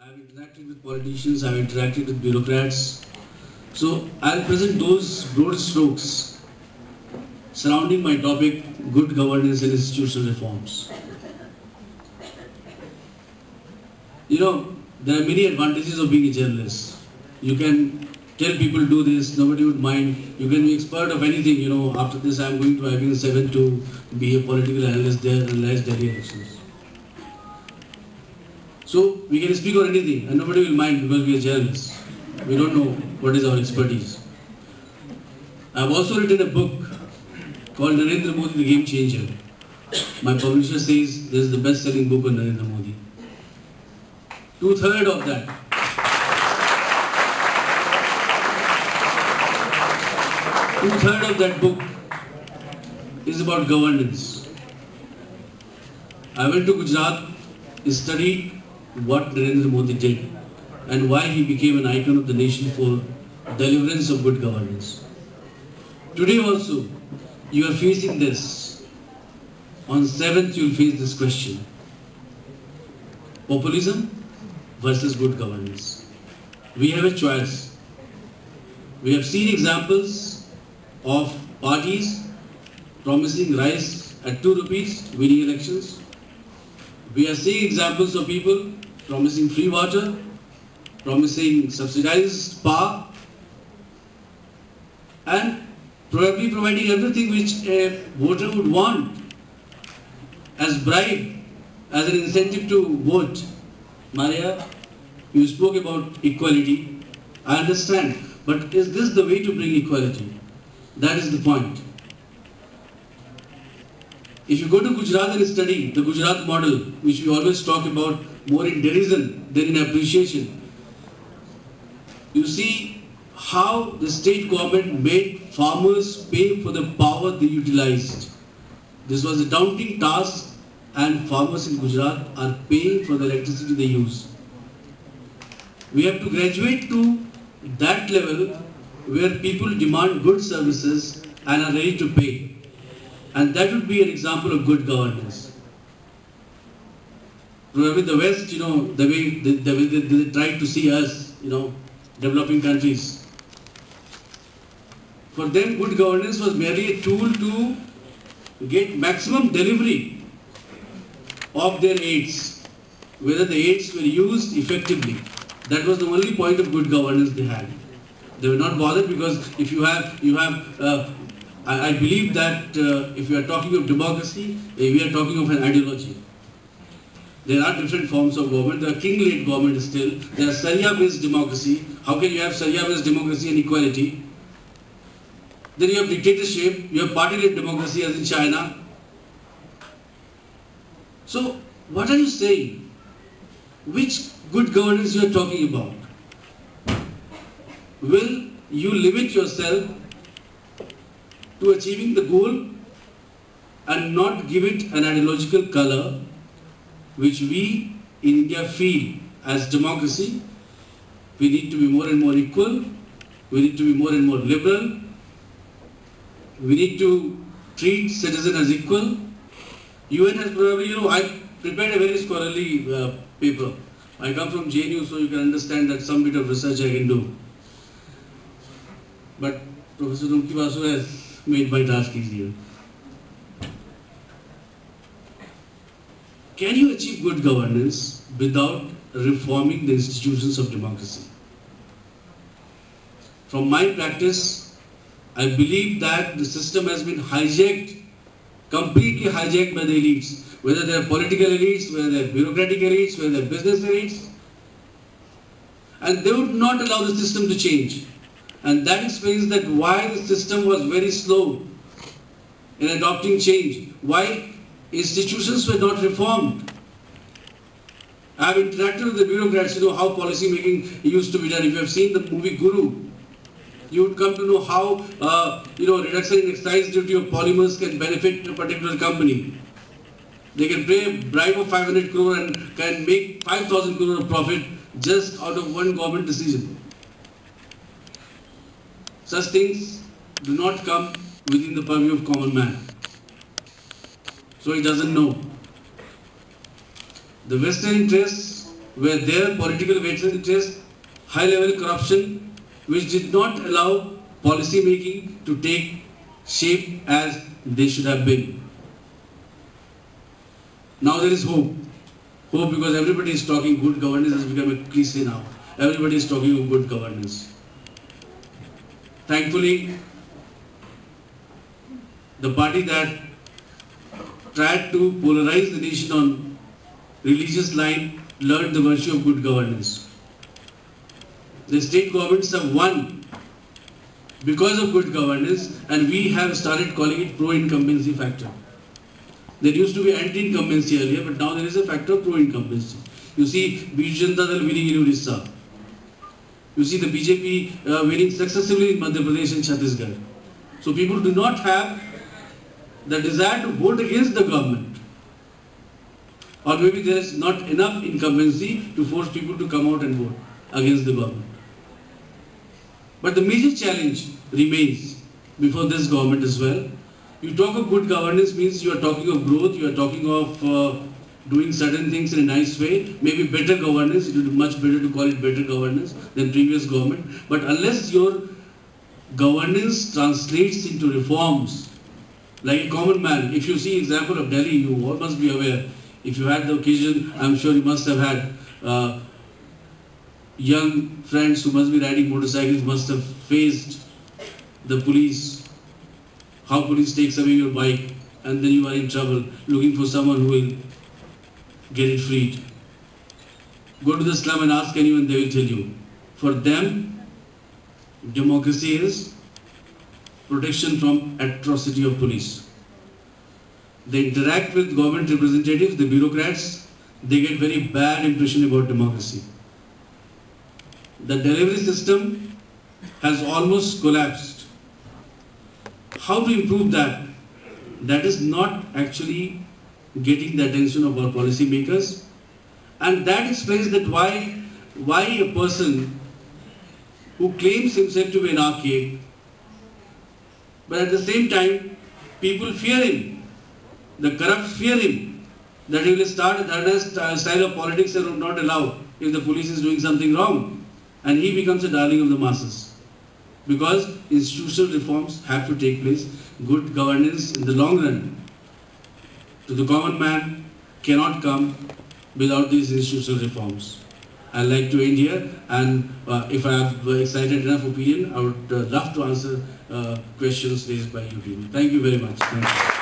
I've interacted with politicians, I've interacted with bureaucrats. So I'll present those broad strokes surrounding my topic, good governance and institutional reforms. There are many advantages of being a journalist. You can tell people do this, nobody would mind. You can be expert of anything, after this I'm going to IBM 7 to be a political analyst there, analyze Delhi elections. So we can speak on anything and nobody will mind because we are journalists. We don't know what is our expertise. I have also written a book called Narendra Modi, the Game Changer. My publisher says this is the best-selling book on Narendra Modi. Two-thirds of that. Two-thirds of that book is about governance. I went to Gujarat, studied what Narendra Modi did and why he became an icon of the nation for deliverance of good governance. Today also, you are facing this. On 7th, you will face this question. Populism versus good governance. We have a choice. We have seen examples of parties promising rice at 2 rupees, winning elections. We are seeing examples of people promising free water, promising subsidized power, and probably providing everything which a voter would want as bribe, as an incentive to vote. Maria, you spoke about equality. I understand, but is this the way to bring equality? That is the point. If you go to Gujarat and study the Gujarat model, which we always talk about more in derision than in appreciation, you see how the state government made farmers pay for the power they utilized. This was a daunting task, and farmers in Gujarat are paying for the electricity they use. We have to graduate to that level where people demand good services and are ready to pay. And that would be an example of good governance. Probably the West, the way they try to see us, developing countries. For them, good governance was merely a tool to get maximum delivery of their aids, whether the aids were used effectively. That was the only point of good governance they had. They were not bothered because if I believe that if we are talking of democracy, we are talking of an ideology. There are different forms of government. There are king-led government still. There are Sharia-based democracy. How can you have Sharia-based democracy and equality? Then you have dictatorship. You have party-led democracy as in China. So, what are you saying? Which good governance you are talking about? Will you limit yourself to achieving the goal and not give it an ideological color which we in India feel as democracy? We need to be more and more equal, we need to be more and more liberal, we need to treat citizens as equal. UN has probably, I prepared a very scholarly paper. I come from JNU, so you can understand that some bit of research I can do. But Professor Rumki Basu has made my task easier. Can you achieve good governance without reforming the institutions of democracy? From my practice, I believe that the system has been hijacked, completely hijacked by the elites, whether they are political elites, whether they are bureaucratic elites, whether they are business elites, and they would not allow the system to change. And that explains that why the system was very slow in adopting change, why institutions were not reformed. I have interacted with the bureaucrats, how policy making used to be done. If you have seen the movie Guru, you would come to know how, reduction in excise duty of polymers can benefit a particular company. They can pay a bribe of 500 crore and can make 5,000 crore of profit just out of one government decision. Such things do not come within the purview of common man. So he doesn't know. The Western interests were there political vested interests, high-level corruption, which did not allow policy making to take shape as they should have been. Now there is hope. Hope because everybody is talking good governance has become a cliche now. Everybody is talking of good governance. Thankfully, the party that tried to polarize the nation on religious line learned the virtue of good governance. The state governments have won because of good governance, and we have started calling it pro-incumbency factor. There used to be anti-incumbency earlier, but now there is a factor of pro-incumbency. You see Biju Janata Dal winning in Orissa. You see the BJP winning successively in Madhya Pradesh and Chhattisgarh. So people do not have the desire to vote against the government. Or maybe there is not enough incumbency to force people to come out and vote against the government. But the major challenge remains before this government as well. You talk of good governance means you are talking of growth, you are talking of doing certain things in a nice way, maybe better governance. It would be much better to call it better governance than previous government. But unless your governance translates into reforms, like a common man, if you see example of Delhi, you all must be aware. If you had the occasion, I'm sure you must have had young friends who must be riding motorcycles, must have faced the police, how police takes away your bike and then you are in trouble looking for someone who will get it freed. Go to the slum and ask anyone, they will tell you. For them, democracy is protection from atrocity of police. They interact with government representatives, the bureaucrats, they get very bad impression about democracy. The delivery system has almost collapsed. How to improve that? That is not actually getting the attention of our policy makers, and that explains that why a person who claims himself to be an archaic, but at the same time people fear him, the corrupt fear him, that he will start a style of politics that would not allow if the police is doing something wrong, and he becomes a darling of the masses. Because institutional reforms have to take place, good governance in the long run to the common man cannot come without these institutional reforms. I'd like to end here, and if I have excited enough opinion, I would love to answer questions raised by you people. Thank you very much. Thank you.